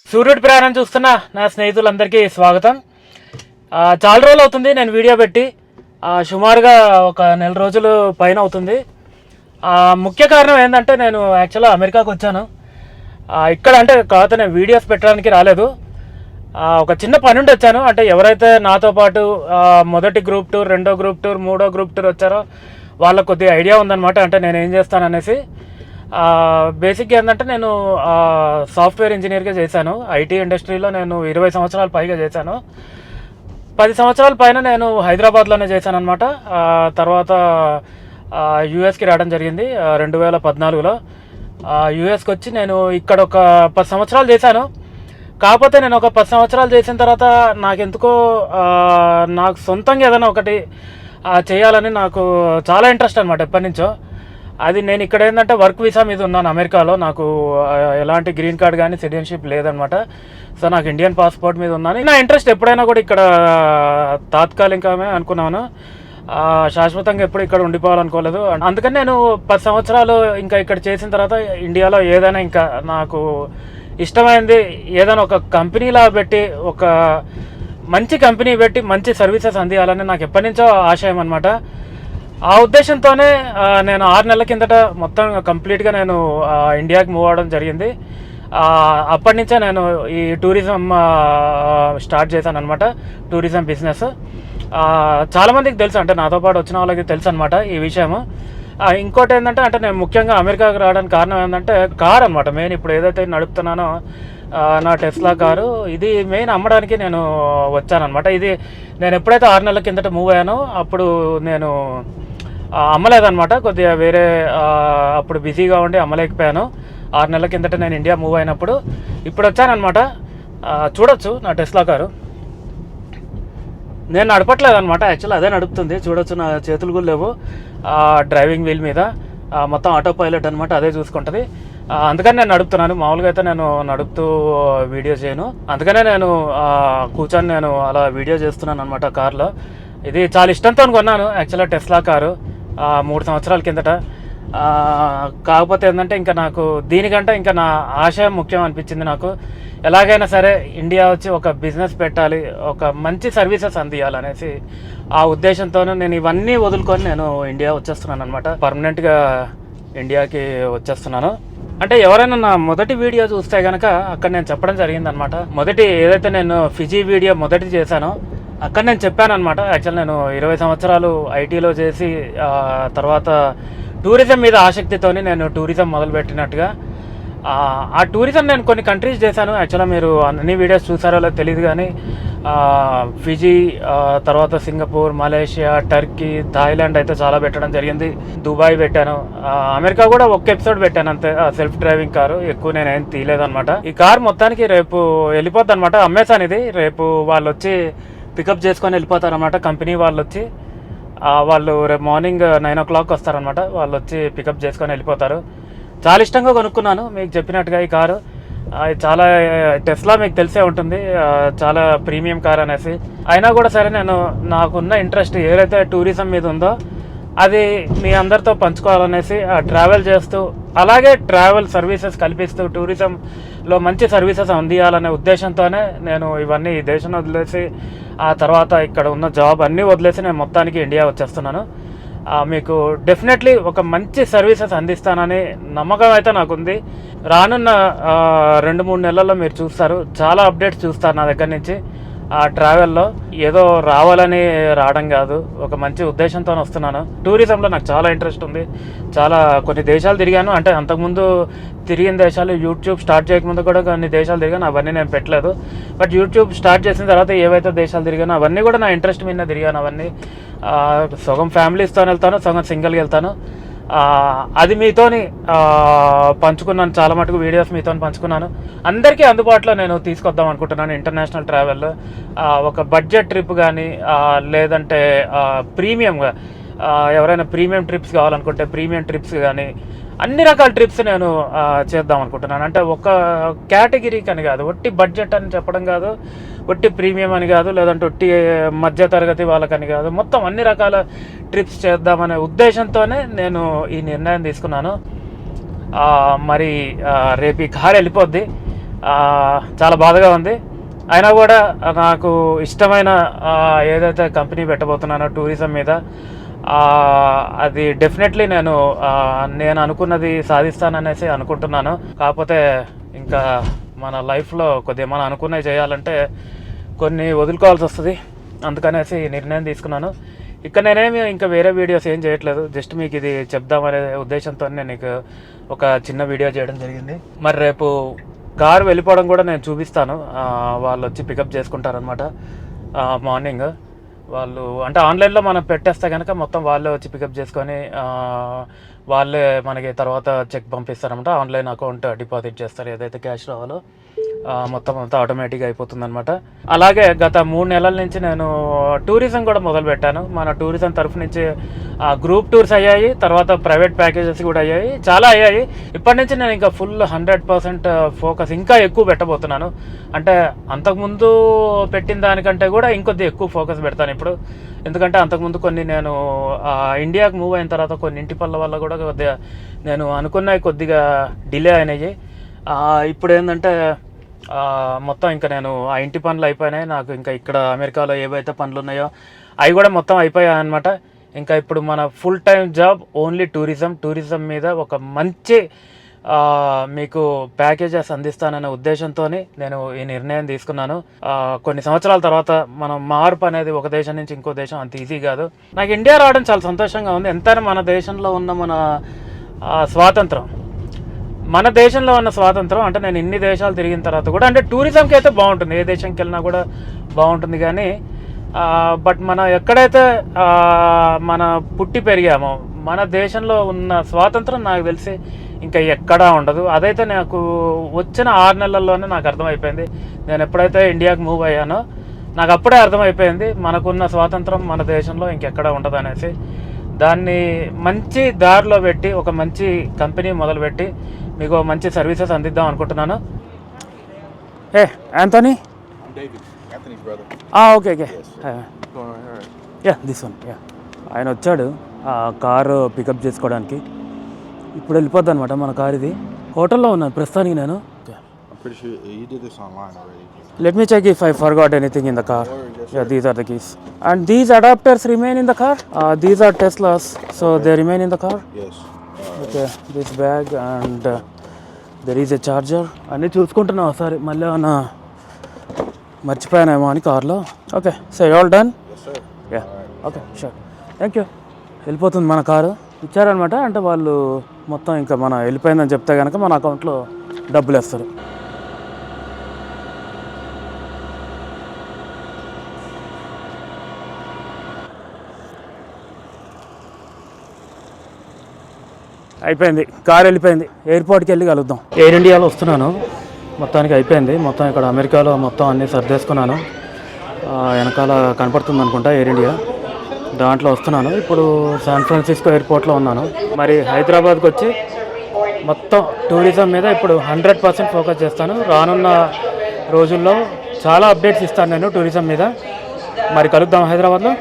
సూర్యుడి ప్రయాణం చూస్తున్న నా స్నేహితులందరికీ స్వాగతం. చాలా రోజులు అవుతుంది నేను వీడియో పెట్టి, సుమారుగా ఒక నెల రోజులు పైన అవుతుంది. ముఖ్య కారణం ఏంటంటే నేను యాక్చువల్గా అమెరికాకు వచ్చాను. ఇక్కడ అంటే కాకపోతే నేను వీడియోస్ పెట్టడానికి రాలేదు. ఒక చిన్న పని ఉండి వచ్చాను. అంటే ఎవరైతే నాతో పాటు మొదటి గ్రూప్ టూర్, రెండో గ్రూప్ టూర్, మూడో గ్రూప్ టూర్ వచ్చారో వాళ్ళకు కొద్దిగా ఐడియా ఉందన్నమాట. అంటే నేను ఏం చేస్తాననేసి. బేసిక్గా ఏంటంటే నేను సాఫ్ట్వేర్ ఇంజనీర్గా చేశాను. ఐటీ ఇండస్ట్రీలో నేను 20 సంవత్సరాల పైగా చేశాను. 10 సంవత్సరాల పైన నేను హైదరాబాద్లోనే చేశాను అనమాట. తర్వాత యూఎస్కి రావడం జరిగింది 2014లో. యూఎస్కి వచ్చి నేను ఇక్కడ ఒక 10 సంవత్సరాలు చేశాను. కాకపోతే నేను ఒక 10 సంవత్సరాలు చేసిన తర్వాత నాకెందుకో నాకు సొంతంగా ఏదైనా ఒకటి చేయాలని నాకు చాలా ఇంట్రెస్ట్ అనమాట ఎప్పటి నుంచో. అది నేను ఇక్కడ ఏంటంటే వర్క్ వీసా మీద ఉన్నాను అమెరికాలో. నాకు ఎలాంటి గ్రీన్ కార్డ్ కానీ సిటిజన్షిప్ లేదనమాట. సో నాకు ఇండియన్ పాస్పోర్ట్ మీద ఉన్నాను. నా ఇంట్రెస్ట్ ఎప్పుడైనా కూడా ఇక్కడ తాత్కాలికమే అనుకున్నాను, శాశ్వతంగా ఎప్పుడు ఇక్కడ ఉండిపోవాలనుకోలేదు. అందుకని నేను 10 సంవత్సరాలు ఇంకా ఇక్కడ చేసిన తర్వాత ఇండియాలో ఏదైనా ఇంకా నాకు ఇష్టమైంది ఏదైనా ఒక కంపెనీలా పెట్టి, ఒక మంచి కంపెనీ పెట్టి మంచి సర్వీసెస్ అందియాలని నాకు ఎప్పటి నుంచో ఆశయం అనమాట. ఆ ఉద్దేశంతోనే నేను 6 నెలల కిందట మొత్తం కంప్లీట్గా నేను ఇండియాకి మూవ్ అవ్వడం జరిగింది. అప్పటి నుంచే నేను ఈ టూరిజం స్టార్ట్ చేశాను అనమాట, టూరిజం బిజినెస్. చాలామందికి తెలుసు, అంటే నాతో పాటు వచ్చిన వాళ్ళకి తెలుసు అనమాట ఈ విషయము. ఇంకోటి ఏంటంటే అంటే నేను ముఖ్యంగా అమెరికాకి రావడానికి కారణం ఏంటంటే కార్ అనమాట. మెయిన్ ఇప్పుడు ఏదైతే నడుపుతున్నానో నా టెస్లా కారు, ఇది మెయిన్ అమ్మడానికి నేను వచ్చానమాట. ఇది నేను ఎప్పుడైతే 6 నెలల కిందట మూవ్ అయ్యానో అప్పుడు నేను అమ్మలేదన్నమాట. కొద్దిగా వేరే అప్పుడు బిజీగా ఉండి అమ్మలేకపోయాను. 6 నెలల కిందట నేను ఇండియా మూవ్ అయినప్పుడు ఇప్పుడు వచ్చానమాట. చూడొచ్చు నా టెస్లా కారు. నేను నడపట్లేదు అనమాట, యాక్చువల్లీ అదే నడుపుతుంది. చూడొచ్చు నా చేతులు కూడా లేవు డ్రైవింగ్ వీల్ మీద. మొత్తం ఆటో పైలట్ అనమాట, అదే చూసుకుంటుంది. అందుకని నేను నడుపుతున్నాను. మామూలుగా అయితే నేను నడుపుతూ వీడియో చేయను. అందుకనే నేను కూర్చొని నేను అలా వీడియో చేస్తున్నాను అనమాట కార్లో. ఇది చాలా ఇష్టంతో కొన్నాను యాక్చువల్గా టెస్లా కారు 3 సంవత్సరాల కిందట. కాకపోతే ఏంటంటే ఇంకా నాకు దీనికంటే ఇంకా నా ఆశయం ముఖ్యం అనిపించింది నాకు. ఎలాగైనా సరే ఇండియా వచ్చి ఒక బిజినెస్ పెట్టాలి, ఒక మంచి సర్వీసెస్ అందియాలనేసి ఆ ఉద్దేశంతోనే నేను ఇవన్నీ వదులుకొని నేను ఇండియా వచ్చేస్తున్నాను అనమాట. పర్మనెంట్గా ఇండియాకి వచ్చేస్తున్నాను. అంటే ఎవరైనా నా మొదటి వీడియో చూస్తే కనుక అక్కడ నేను చెప్పడం జరిగిందనమాట. మొదటి ఏదైతే నేను ఫిజీ వీడియో మొదటి చేశానో అక్కడ నేను చెప్పాను అనమాట. యాక్చువల్ నేను 20 సంవత్సరాలు ఐటీలో చేసి తర్వాత టూరిజం మీద ఆసక్తితోని నేను టూరిజం మొదలుపెట్టినట్టుగా. ఆ టూరిజం నేను కొన్ని కంట్రీస్ చేశాను. యాక్చువల్గా మీరు అన్ని వీడియోస్ చూసారో లేదో తెలియదు కానీ ఫిజీ, తర్వాత సింగపూర్, మలేషియా, టర్కీ, థాయిలాండ్ అయితే చాలా పెట్టడం జరిగింది. దుబాయ్ పెట్టాను. అమెరికా కూడా ఒక్క ఎపిసోడ్ పెట్టాను అంతే. సెల్ఫ్ డ్రైవింగ్ కారు ఎక్కువ నేనేం తీయలేదన్నమాట. ఈ కారు మొత్తానికి రేపు వెళ్ళిపోద్ది అనమాట. అమ్మేశాను ఇది. రేపు వాళ్ళు వచ్చి పికప్ చేసుకొని వెళ్ళిపోతారనమాట. కంపెనీ వాళ్ళు వచ్చి వాళ్ళు రేపు మార్నింగ్ 9 o'clock వస్తారనమాట. వాళ్ళు వచ్చి పికప్ చేసుకొని వెళ్ళిపోతారు. చాలా ఇష్టంగా కొనుక్కున్నాను మీకు చెప్పినట్టుగా ఈ కారు. చాలా టెస్లా మీకు తెలిసే ఉంటుంది, చాలా ప్రీమియం కార్ అనేసి. అయినా కూడా సరే నేను నాకున్న ఇంట్రెస్ట్ ఏదైతే టూరిజం మీద ఉందో అది మీ అందరితో పంచుకోవాలనేసి ట్రావెల్ చేస్తూ, అలాగే ట్రావెల్ సర్వీసెస్ కల్పిస్తూ టూరిజంలో మంచి సర్వీసెస్ అందియాలనే ఉద్దేశంతోనే నేను ఇవన్నీ ఈ దేశం వదిలేసి, ఆ తర్వాత ఇక్కడ ఉన్న జాబ్ అన్నీ వదిలేసి నేను మొత్తానికి ఇండియా వచ్చేస్తున్నాను. మీకు డెఫినెట్లీ ఒక మంచి సర్వీసెస్ అందిస్తానని నమ్మకం అయితే నాకుంది. రానున్న 2-3 నెలల్లో మీరు చూస్తారు, చాలా అప్డేట్స్ చూస్తారు నా దగ్గర నుంచి. ఆ ట్రావెల్లో ఏదో రావాలని రావడం కాదు, ఒక మంచి ఉద్దేశంతో వస్తున్నాను. టూరిజంలో నాకు చాలా ఇంట్రెస్ట్ ఉంది. కొన్ని దేశాలు తిరిగాను. అంటే అంతకుముందు తిరిగిన దేశాలు యూట్యూబ్ స్టార్ట్ చేయకముందు కూడా కొన్ని దేశాలు తిరిగాను, అవన్నీ నేను పెట్టలేదు. బట్ యూట్యూబ్ స్టార్ట్ చేసిన తర్వాత ఏవైతే దేశాలు తిరిగానో అవన్నీ కూడా నా ఇంట్రెస్ట్ మీద తిరిగాను. అవన్నీ సగం ఫ్యామిలీస్తో వెళ్తాను, సగం సింగిల్గా వెళ్తాను. అది మీతోని పంచుకున్నాను. చాలా మటుకు వీడియోస్ మీతో పంచుకున్నాను. అందరికీ అందుబాటులో నేను తీసుకొద్దాం అనుకుంటున్నాను. ఇంటర్నేషనల్ ట్రావెల్, ఒక బడ్జెట్ ట్రిప్ కానీ, లేదంటే ప్రీమియంగా ఎవరైనా ప్రీమియం ట్రిప్స్ కావాలనుకుంటే ప్రీమియం ట్రిప్స్ కానీ, అన్ని రకాల ట్రిప్స్ నేను చేద్దాం అనుకుంటున్నాను. అంటే ఒక కేటగిరీకి అని కాదు, ఒట్టి బడ్జెట్ అని చెప్పడం కాదు, ఒట్టి ప్రీమియం అని కాదు, లేదంటే ఒట్టి మధ్య తరగతి వాళ్ళకని కాదు, మొత్తం అన్ని రకాల ట్రిప్స్ చేద్దామనే ఉద్దేశంతోనే నేను ఈ నిర్ణయం తీసుకున్నాను. మరి రేపు ఈ కారు వెళ్ళిపోద్ది. చాలా బాధగా ఉంది. అయినా కూడా నాకు ఇష్టమైన ఏదైతే కంపెనీ పెట్టబోతున్నానో టూరిజం మీద, అది డెఫినెట్లీ నేను అనుకున్నది సాధిస్తాననేసి అనుకుంటున్నాను. కాకపోతే ఇంకా మన లైఫ్లో కొద్దిగా మనం అనుకున్నవి చేయాలంటే కొన్ని వదులుకోవాల్సి వస్తుంది. అందుకనేసి నిర్ణయం తీసుకున్నాను. ఇక్కడ నేనేమి ఇంకా వేరే వీడియోస్ ఏం చేయట్లేదు, జస్ట్ మీకు ఇది చెప్దామనే ఉద్దేశంతో నేను నీకు ఒక చిన్న వీడియో చేయడం జరిగింది. మరి రేపు కారు వెళ్ళిపోవడం కూడా నేను చూపిస్తాను. వాళ్ళు వచ్చి పికప్ చేసుకుంటారనమాట మార్నింగ్. వాళ్ళు అంటే ఆన్లైన్లో మనం పెట్టేస్తే కనుక మొత్తం వాళ్ళే వచ్చి పికప్ చేసుకొని వాళ్ళే మనకి తర్వాత చెక్ పంపిస్తారనమాట. ఆన్లైన్ అకౌంట్ డిపాజిట్ చేస్తారు, ఏదైతే క్యాష్ రావాలో మొత్తం అంతా ఆటోమేటిక్గా అయిపోతుంది అనమాట. అలాగే గత 3 నెలల నుంచి నేను టూరిజం కూడా మొదలుపెట్టాను. మన టూరిజం తరఫు నుంచి గ్రూప్ టూర్స్ అయ్యాయి, తర్వాత ప్రైవేట్ ప్యాకేజెస్ కూడా అయ్యాయి, చాలా అయ్యాయి. ఇప్పటి నుంచి నేను ఇంకా ఫుల్ 100% ఫోకస్ ఇంకా ఎక్కువ పెట్టబోతున్నాను. అంటే అంతకుముందు పెట్టిన దానికంటే కూడా ఇంకొద్ది ఎక్కువ ఫోకస్ పెడతాను ఇప్పుడు. ఎందుకంటే అంతకుముందు కొన్ని నేను ఇండియాకి మూవ్ అయిన తర్వాత కొన్ని ఇంటి పనుల వల్ల కూడా కొద్దిగా నేను అనుకున్నవి కొద్దిగా డిలే అయినాయి. ఇప్పుడు ఏంటంటే మొత్తం ఇంకా నేను ఆ ఇంటి పనులు అయిపోయినాయి. నాకు ఇంకా ఇక్కడ అమెరికాలో ఏవైతే పనులు ఉన్నాయో అవి కూడా మొత్తం అయిపోయాయి అనమాట. ఇంకా ఇప్పుడు మన full time job only tourism మీద ఒక మంచి మీకు ప్యాకేజెస్ అందిస్తాననే ఉద్దేశంతో నేను ఈ నిర్ణయం తీసుకున్నాను. కొన్ని సంవత్సరాల తర్వాత మనం మార్పు అనేది ఒక దేశం నుంచి ఇంకో దేశం అంత ఈజీ కాదు. నాకు ఇండియా రావడం చాలా సంతోషంగా ఉంది. ఎంతైనా మన దేశంలో ఉన్న మన స్వాతంత్రం, మన దేశంలో ఉన్న స్వాతంత్రం అంటే నేను ఇన్ని దేశాలు తిరిగిన తర్వాత కూడా అంటే టూరిజంకి అయితే బాగుంటుంది, ఏ దేశంకి వెళ్ళినా కూడా బాగుంటుంది. కానీ బట్ మనం ఎక్కడైతే మన పుట్టి పెరిగామో మన దేశంలో ఉన్న స్వాతంత్రం నాకు తెలిసి ఇంకా ఎక్కడా ఉండదు. అదైతే నాకు వచ్చిన 6 నెలల్లోనే నాకు అర్థమైపోయింది. నేను ఎప్పుడైతే ఇండియాకి మూవ్ అయ్యానో నాకు అప్పుడే అర్థమైపోయింది మనకున్న స్వాతంత్రం మన దేశంలో ఇంకెక్కడా ఉండదు అనేసి. దాన్ని మంచి దారిలో పెట్టి ఒక మంచి కంపెనీ మొదలుపెట్టి మీకు మంచి సర్వీసెస్ అందిద్దాం అనుకుంటున్నాను. Anthony, okay this one. ఆయన వచ్చాడు కారు పికప్ చేసుకోవడానికి. ఇప్పుడు వెళ్ళిపోద్ది అనమాట మన కార్. ఇది హోటల్లో ఉన్నాను ప్రస్తుతానికి నేను. Let me check if I forgot anything in the car. Yeah, these are the keys. And these adapters remain in the car? These are Teslas, so they remain in the car? Yes. Okay, this bag and there is a charger. అన్నీ చూసుకుంటున్నా ఒకసారి, మళ్ళీ ఏమన్నా మర్చిపోయానేమో అని కార్లో. Okay, so all done? Yes, sir. Yeah, okay, sure, thank you. వెళ్ళిపోతుంది మన car. ఇచ్చారనమాట, అంటే వాళ్ళు మొత్తం ఇంకా మన వెళ్ళిపోయిందని చెప్తే కనుక మన అకౌంట్లో డబ్బులు వేస్తారు. అయిపోయింది, కారు వెళ్ళిపోయింది. ఎయిర్పోర్ట్కి వెళ్ళి కలుద్దాం. ఎయిర్ ఇండియాలో వస్తున్నాను, మొత్తానికి అయిపోయింది. మొత్తం ఇక్కడ అమెరికాలో మొత్తం అన్నీ సర్దేసుకున్నాను. వెనకాల కనపడుతుంది అనుకుంటా ఎయిర్ ఇండియా, దాంట్లో వస్తున్నాను. ఇప్పుడు శాన్ ఫ్రాన్సిస్కో ఎయిర్పోర్ట్లో ఉన్నాను. మరి హైదరాబాద్కి వచ్చి మొత్తం టూరిజం మీద ఇప్పుడు 100% ఫోకస్ చేస్తాను. రానున్న రోజుల్లో చాలా అప్డేట్స్ ఇస్తాను నేను టూరిజం మీద. మరి కలుద్దాం హైదరాబాద్లో.